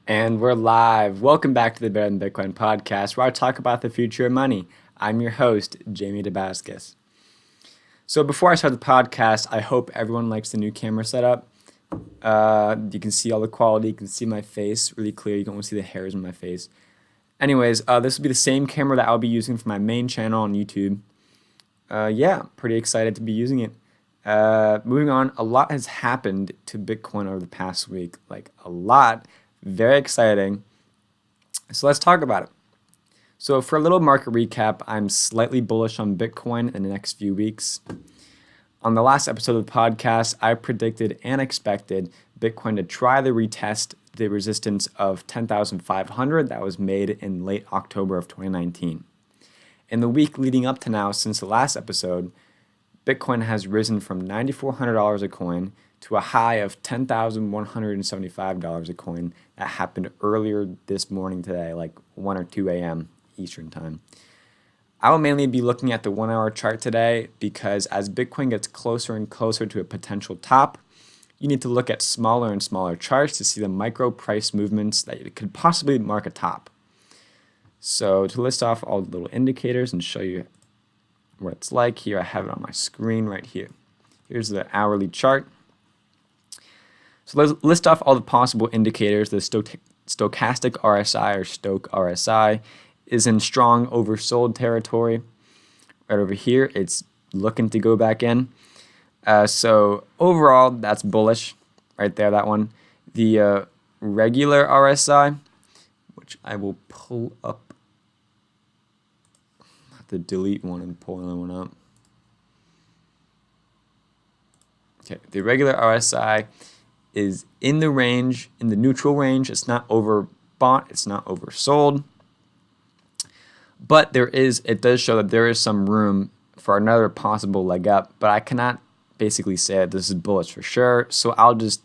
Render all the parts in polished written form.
And we're live. Welcome back to the Better Than Bitcoin podcast, where I talk about the future of money. I'm your host, Jamie Dabaskis. So before I start the podcast, I hope everyone likes the new camera setup. You can see all the quality. You can see my face really clear. You can only see the hairs in my face. Anyways, this will be the same camera that I'll be using for my main channel on YouTube. Pretty excited to be using it. Moving on, a lot has happened to Bitcoin over the past week. Like a lot. Very exciting. So let's talk about it. So for a little market recap, I'm slightly bullish on Bitcoin in the next few weeks. On the last episode of the podcast, I predicted and expected Bitcoin to try to retest the resistance of 10,500 that was made in late October of 2019. In the week leading up to now, since the last episode, Bitcoin has risen from $9,400 a coin to a high of $10,175 a coin that happened earlier this morning today, like 1 or 2 a.m. Eastern time. I will mainly be looking at the 1 hour chart today because as Bitcoin gets closer and closer to a potential top, you need to look at smaller and smaller charts to see the micro price movements that could possibly mark a top. So to list off all the little indicators and show you what it's like, here I have it on my screen right here. Here's the hourly chart. So let's list off all the possible indicators. The stochastic RSI or Stoch RSI is in strong oversold territory. Right over here, it's looking to go back in. So overall, that's bullish right there, that one. The regular RSI, which I will pull up. I have to delete one and pull another one up. Okay, the regular RSI is in the range, in the neutral range. It's not overbought, it's not oversold. But it does show that there is some room for another possible leg up, but I cannot basically say that this is bullish for sure. So I'll just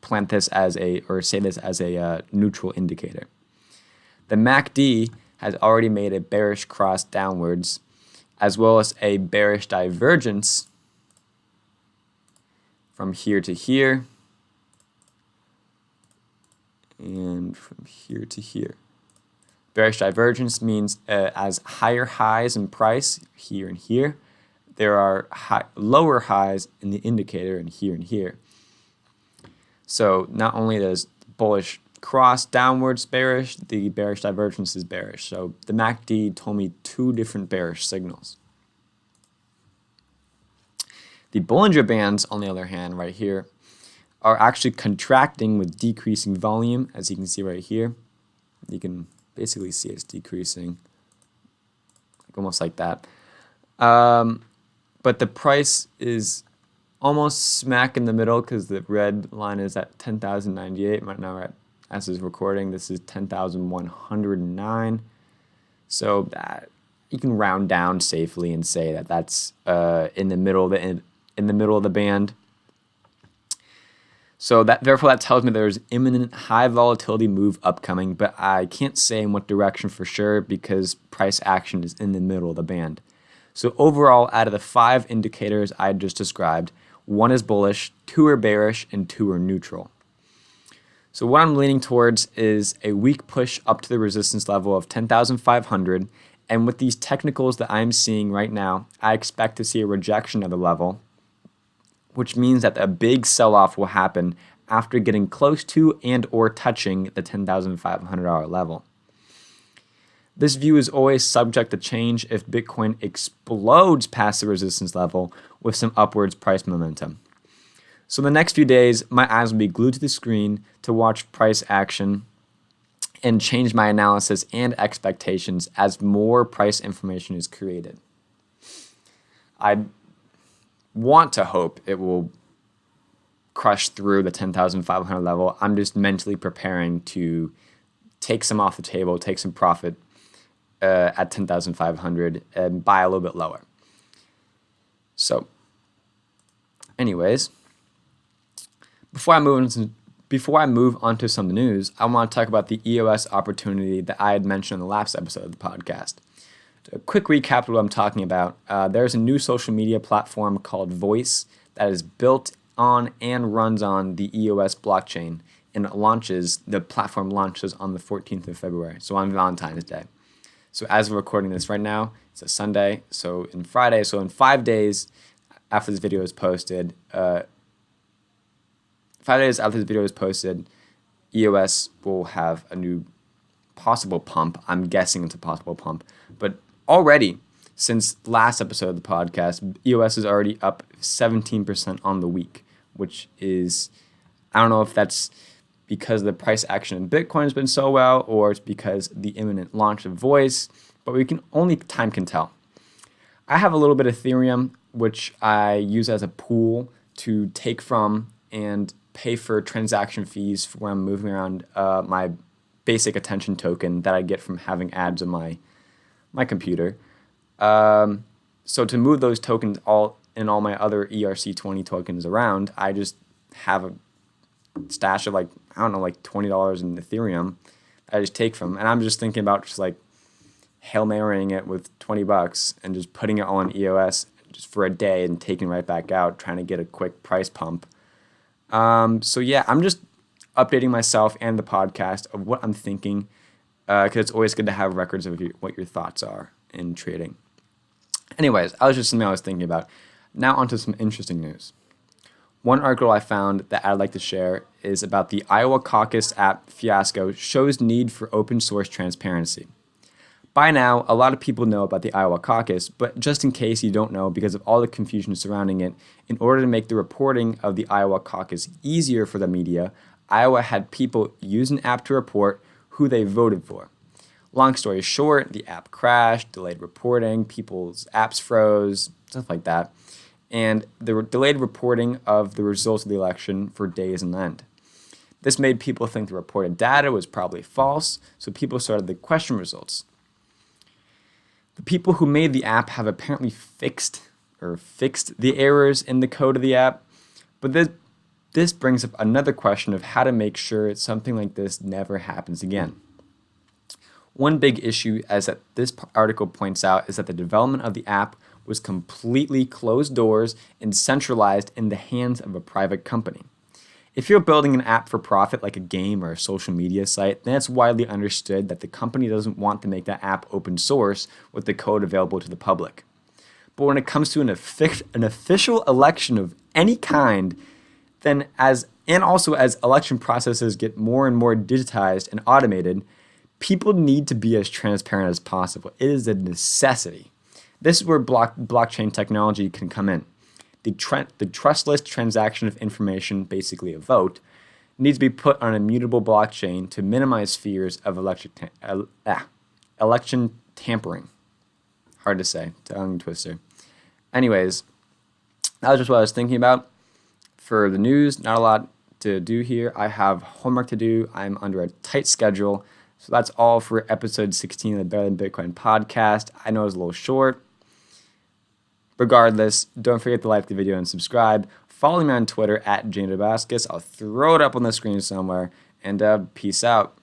say this as a neutral indicator. The MACD has already made a bearish cross downwards, as well as a bearish divergence from here to here. And from here to here. Bearish divergence means as higher highs in price, here and here, there are lower highs in the indicator and here. So not only does bullish cross downwards bearish, the bearish divergence is bearish. So the MACD told me two different bearish signals. The Bollinger Bands, on the other hand, right here, are actually contracting with decreasing volume, as you can see right here. You can basically see it's decreasing, almost like that. But the price is almost smack in the middle because the red line is at 10,098. Right now, as is recording, this is 10,109. So that you can round down safely and say that that's in the middle of the band. So therefore that tells me there's imminent high volatility move upcoming, but I can't say in what direction for sure because price action is in the middle of the band. So overall, out of the 5 indicators I just described, 1 is bullish, 2 are bearish, and 2 are neutral. So what I'm leaning towards is a weak push up to the resistance level of 10,500, and with these technicals that I'm seeing right now, I expect to see a rejection of the level, which means that a big sell-off will happen after getting close to and or touching the $10,500 level. This view is always subject to change if Bitcoin explodes past the resistance level with some upwards price momentum. So the next few days, my eyes will be glued to the screen to watch price action and change my analysis and expectations as more price information is created. I want to hope it will crush through the 10,500 level. I'm just mentally preparing to take some off the table, take some profit at 10,500 and buy a little bit lower. So anyways, before I move on to some news, I want to talk about the EOS opportunity that I had mentioned in the last episode of the podcast. A quick recap of what I'm talking about. There's a new social media platform called Voice that is built on and runs on the EOS blockchain. and the platform launches on the 14th of February, so on Valentine's Day. So as we're recording this right now, it's a Sunday, so in 5 days after this video is posted, 5 days after this video is posted, EOS will have a new possible pump. I'm guessing it's a possible pump, but already, since last episode of the podcast, EOS is already up 17% on the week, which is, I don't know if that's because the price action in Bitcoin has been so well, or it's because the imminent launch of Voice, but only time can tell. I have a little bit of Ethereum, which I use as a pool to take from and pay for transaction fees for when I'm moving around my basic attention token that I get from having ads on my computer. So to move those tokens all my other ERC20 tokens around, I just have a stash of like $20 in Ethereum that I just take from. And I'm just thinking about just like Hail Marying it with $20 and just putting it all on EOS just for a day and taking it right back out, trying to get a quick price pump. So yeah, I'm just updating myself and the podcast of what I'm thinking, because it's always good to have records of what your thoughts are in trading. Anyways, that was just something I was thinking about. Now onto some interesting news. One article I found that I'd like to share is about the Iowa Caucus app fiasco shows need for open source transparency. By now, a lot of people know about the Iowa Caucus, but just in case you don't know because of all the confusion surrounding it, in order to make the reporting of the Iowa Caucus easier for the media, Iowa had people use an app to report who they voted for. Long story short, the app crashed, delayed reporting, people's apps froze, stuff like that. And the delayed reporting of the results of the election for days on end. This made people think the reported data was probably false, so people started to question results. The people who made the app have apparently fixed the errors in the code of the app, but this brings up another question of how to make sure something like this never happens again. One big issue, as that this article points out, is that the development of the app was completely closed doors and centralized in the hands of a private company. If you're building an app for profit like a game or a social media site, then it's widely understood that the company doesn't want to make that app open source with the code available to the public. But when it comes to an official election of any kind, then also as election processes get more and more digitized and automated, people need to be as transparent as possible. It is a necessity. This is where blockchain technology can come in. The trustless transaction of information, basically a vote, needs to be put on a mutable blockchain to minimize fears of election tampering. Hard to say, tongue twister. Anyways, that was just what I was thinking about. For the news, not a lot to do here. I have homework to do. I'm under a tight schedule. So that's all for episode 16 of the Better Than Bitcoin podcast. I know it's a little short. Regardless, don't forget to like the video and subscribe. Follow me on Twitter @JaneDamascus. I'll throw it up on the screen somewhere. And peace out.